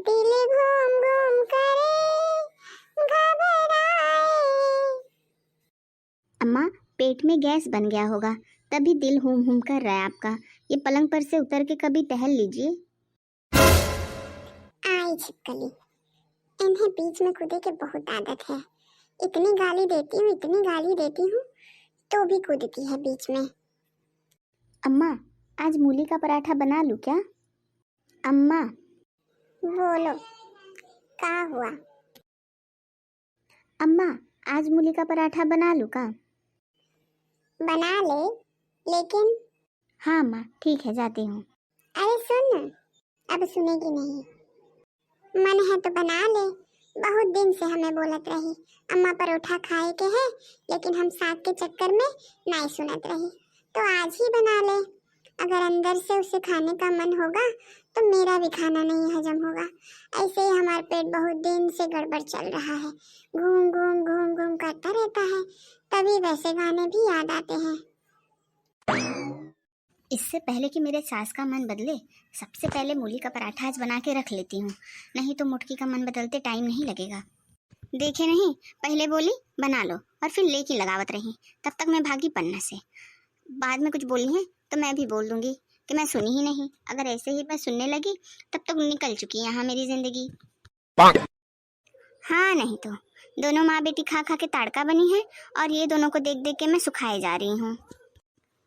दिल घूम घूम करे घबराए। अम्मा, पेट में गैस बन गया होगा, तभी दिल हुम हुम कर रहा है आपका। ये पलंग पर से उतर के कभी टहल लीजिए। आई छिपकली, इन्हें बीच में कूदे के बहुत आदत है। इतनी गाली देती हूँ, इतनी गाली देती हूँ, तो भी कूदती है बीच में। अम्मा, आज मूली का पराठा बना लूँ क्या? अम्मा। बोलो, क्या हुआ? अम्मा, आज मूली का पराठा बना लूँ का? बना ले, लेकिन। हाँ अम्मा, ठीक है, जाती हूँ। अरे सुन, अब सुनेगी नहीं। मन है तो बना ले। बहुत दिन से हमें बोलत रही अम्मा परोठा खाए के है, लेकिन हम साग के चक्कर में नहीं सुनत रही। तो आज ही बना ले। अगर अंदर से उसे खाने का मन होगा तो मेरा भी खाना नहीं हजम होगा। ऐसे ही हमारा पेट बहुत दिन से गड़बड़ चल रहा है, घूम घूम घूम घूम करता रहता है। तभी वैसे गाने भी याद आते हैं। इससे पहले कि मेरे सास का मन बदले, सबसे पहले मूली का पराठा आज बना के रख लेती हूँ, नहीं तो मुटकी का मन बदलते टाइम नहीं लगेगा। देखे नहीं, पहले बोली बना लो और फिर लेकी लगावत रही। तब तक मैं भागी पन्ना से। बाद में कुछ बोली है तो मैं भी बोल दूंगी कि मैं सुनी ही नहीं। अगर ऐसे ही मैं सुनने लगी तब तक निकल चुकी यहाँ मेरी जिंदगी। हाँ नहीं तो दोनों माँ बेटी खा खा के ताड़का बनी है, और ये दोनों को देख देख के मैं सुखाए जा रही हूँ।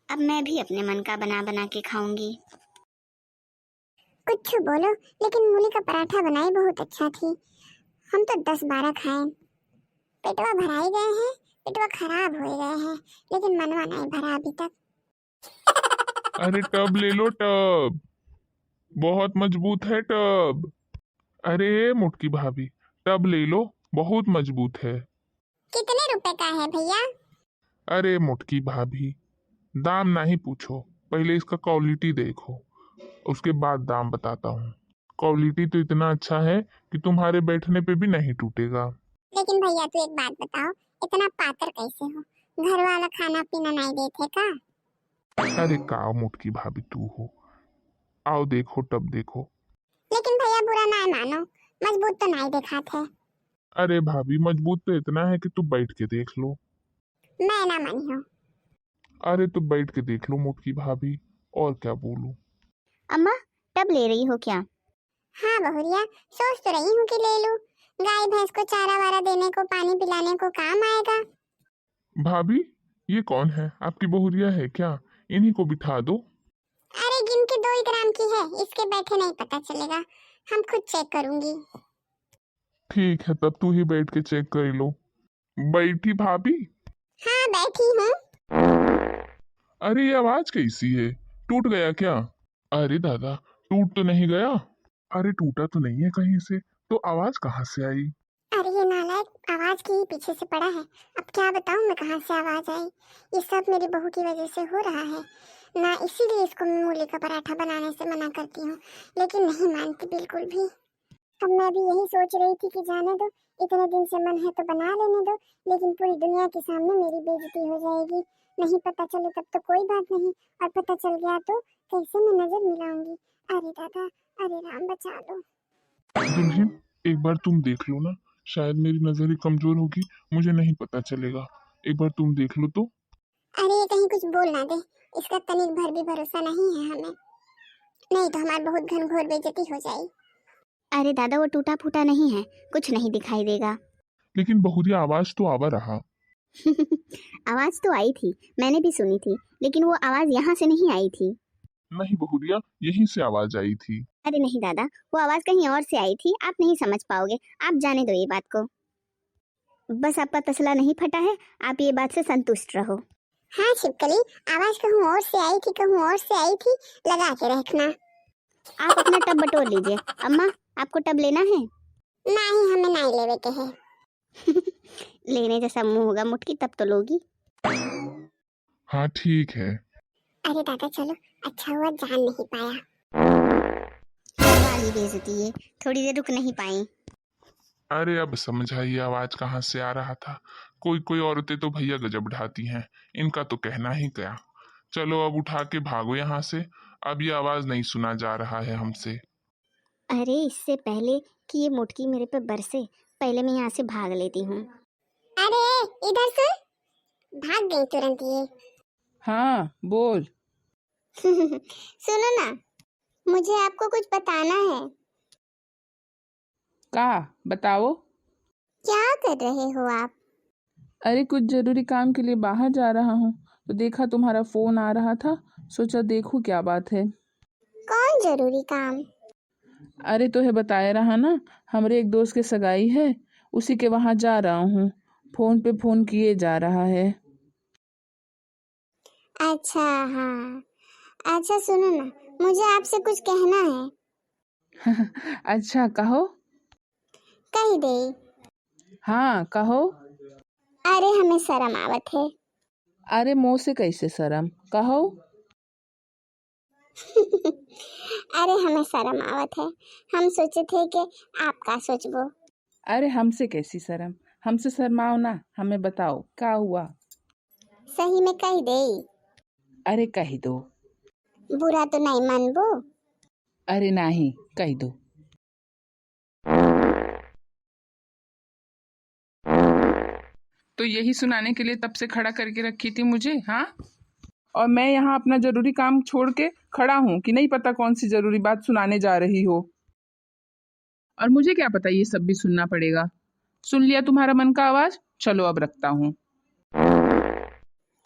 अब मैं भी अपने मन का बना बना के खाऊंगी। कुछ बोलो, लेकिन मूली का पराठा बनाई बहुत अच्छा थी। हम तो 10-12 खाए। पेटवा भराई गए हैं, पेटवा खराब हो गए हैं, लेकिन मनवा नहीं भरा अभी तक। अरे टब ले लो, टब बहुत मजबूत है टब। अरे मुटकी भाभी, टब ले लो, बहुत मजबूत है। कितने रुपए का है भैया? अरे मुटकी भाभी, दाम नहीं पूछो, पहले इसका क्वालिटी देखो, उसके बाद दाम बताता हूँ। क्वालिटी तो इतना अच्छा है कि तुम्हारे बैठने पे भी नहीं टूटेगा। लेकिन भैया तू एक बात बताओ, इतना पातर कैसे हो? घर वाला खाना पीना नहीं देते का? अरे काओ मुटकी भाभी तू हो, आओ देखो टब देखो। लेकिन भैया बुरा ना मानो, मजबूत तो नहीं दिखाते। अरे भाभी, मजबूत तो इतना है कि तू बैठ के देख लो। मैं ना मानी हूँ। अरे तो बैठ के देख लो मुटकी भाभी, और क्या बोलूं। अम्मा, टब ले रही हो क्या? हाँ बहुरिया, सोच तो रही हूँ कि ले लूं। गाय भैंस को चारा वारा देने को, पानी पिलाने को काम आएगा। भाभी, ये कौन है? आपकी बहुरिया है क्या? इन्हीं को बिठा दो। अरे गिन के 2 ही ग्राम की है, इसके बैठे नहीं पता चलेगा। हम खुद चेक करूंगी। ठीक है, तब तू ही बैठ के चेक कर लो। बैठी भाभी? हाँ बैठी हूँ। अरे ये आवाज कैसी है? टूट गया क्या? अरे दादा, टूट तो नहीं गया? अरे टूटा तो नहीं है कहीं से, तो आवाज कहाँ से आई? अरे ये नालायक आवाज के ही पीछे से पड़ा है। अब क्या बताऊं मैं कहाँ से आवाज आई। ये सब मेरी बहू की वजह से हो रहा है ना, इसीलिए इसको मैं मूली का पराठा बनाने से मना करती हूँ, लेकिन नहीं मानती बिल्कुल भी। अब मैं भी यही सोच रही थी कि जाने दो, इतने दिन से मन है तो बना लेने दो, लेकिन पूरी दुनिया के सामने मेरी बेइज्जती हो जाएगी। नहीं पता चले तब तो कोई बात नहीं, और पता चल गया तो कैसे मैं नजर मिलाऊंगी। अरे दादा, अरे राम बचा लो। दुल्हन, एक बार तुम देख लो ना, शायद मेरी नजर ही कमजोर होगी, मुझे नहीं पता चलेगा। एक बार तुम देख लो तो। अरे ये कहीं कुछ बोल ना दे, इसका तनिक भर भी भरोसा नहीं है हमें, नहीं तो हमारी बहुत घनघोर बेइज्जती हो जाएगी। अरे दादा, वो टूटा फूटा नहीं है, कुछ नहीं दिखाई देगा। लेकिन बहुरिया आवाज तो आवा रहा। आवाज तो आई थी, मैंने भी सुनी थी, लेकिन वो आवाज यहाँ से नहीं आई थी। नहीं बहुरिया, यहीं से आवाज आई थी। अरे नहीं दादा, वो आवाज कहीं और से आई थी, आप नहीं समझ पाओगे। आप जाने दो ये बात को, बस आपका तसला नहीं फटा है, आप ये बात से संतुष्ट रहो। हाँ छिपकली, आवाज कहूँ और से आई थी, कहूँ और से आई थी, लगा के रखना। आप अपना टब बटोर लीजिए। अम्मा, आपको टब लेना है? नहीं, हमें नहीं लेवे के है। लेने जैसा मुंह होगा मुटकी, तब तो लोगी। हाँ ठीक है। अरे दादा चलो, अच्छा हुआ जान नहीं पाया। वाली बेइज्जती है, थोड़ी देर रुक नहीं पाई। अरे अब समझ आई आवाज कहाँ से आ रहा था। कोई कोई औरतें तो भैया गजब ढाती हैं, इनका तो कहना ही क्या। चलो अब उठा के भागो यहाँ से, अब ये आवाज नहीं सुना जा रहा है हमसे। अरे इससे पहले कि ये मुटकी मेरे पे बरसे, पहले मैं यहाँ से भाग लेती हूँ। अरे इधर सुन, भाग गई तुरंत ये। हाँ बोल। सुनो ना, मुझे आपको कुछ बताना है। का बताओ। क्या कर रहे हो आप? अरे कुछ जरूरी काम के लिए बाहर जा रहा हूँ, तो देखा तुम्हारा फोन आ रहा था, सोचा देखूं क्या बात है। कौन जरूरी काम? अरे तो है बताया रहा ना, हमारे एक दोस्त के सगाई है, उसी के वहां जा रहा हूँ। फोन पे फोन किए जा रहा है। अच्छा हाँ, अच्छा सुनो ना, मुझे आपसे कुछ कहना है। अच्छा कहो। कह दे। हाँ कहो। अरे हमें शर्म आवत है। अरे मुँह से कैसे शर्म, कहो। अरे हमें शर्म आवत है, हम सोचे थे कि आप का सोचबो। अरे हमसे कैसी शर्म, हमसे शर्माओ ना, हमें बताओ क्या हुआ। सही में कह दे। अरे कह दो। बुरा तो नहीं मानबो। अरे नहीं, कह दो। तो यही सुनाने के लिए तब से खड़ा करके रखी थी मुझे, हाँ? और मैं यहाँ अपना जरूरी काम छोड़ के खड़ा हूँ कि नहीं पता कौन सी जरूरी बात सुनाने जा रही हो। और मुझे क्या पता ये सब भी सुनना पड़ेगा। सुन लिया तुम्हारा मन का आवाज, चलो अब रखता हूँ।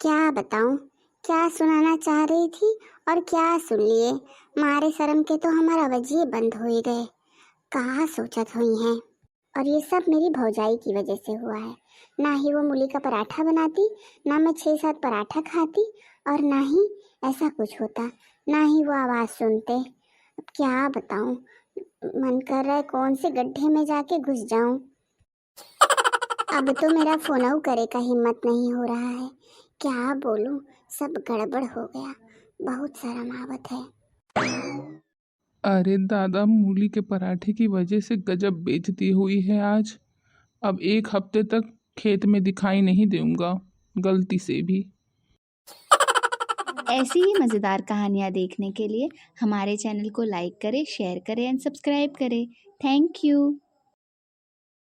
क्या बताऊं, क्या सुनाना चाह रही थी और क्या सुन लिए। मारे शर्म के तो हमारा वजिए बंद हो ही गए। कहाँ सोचत हुई हैं। और ये सब मेरी भौजाई की वजह से हुआ है। ना ही वो मूली का पराठा बनाती, ना मैं 6-7 पराठा खाती, और ना ही ऐसा कुछ होता, ना ही वो आवाज़ सुनते। अब क्या बताऊं, मन कर रहा है कौन से गड्ढे में जाके घुस जाऊं। अब तो मेरा फोन करे का हिम्मत नहीं हो रहा है। क्या बोलूं, सब गड़बड़ हो गया, बहुत शर्म आवत है। अरे दादा, मूली के पराठे की वजह से गजब बेइज्जती हुई है आज। अब 1 हफ्ते तक खेत में दिखाई नहीं दूंगा, गलती से भी। ऐसी ही मज़ेदार कहानियाँ देखने के लिए हमारे चैनल को लाइक करें, शेयर करें एंड सब्सक्राइब करें। Thank you.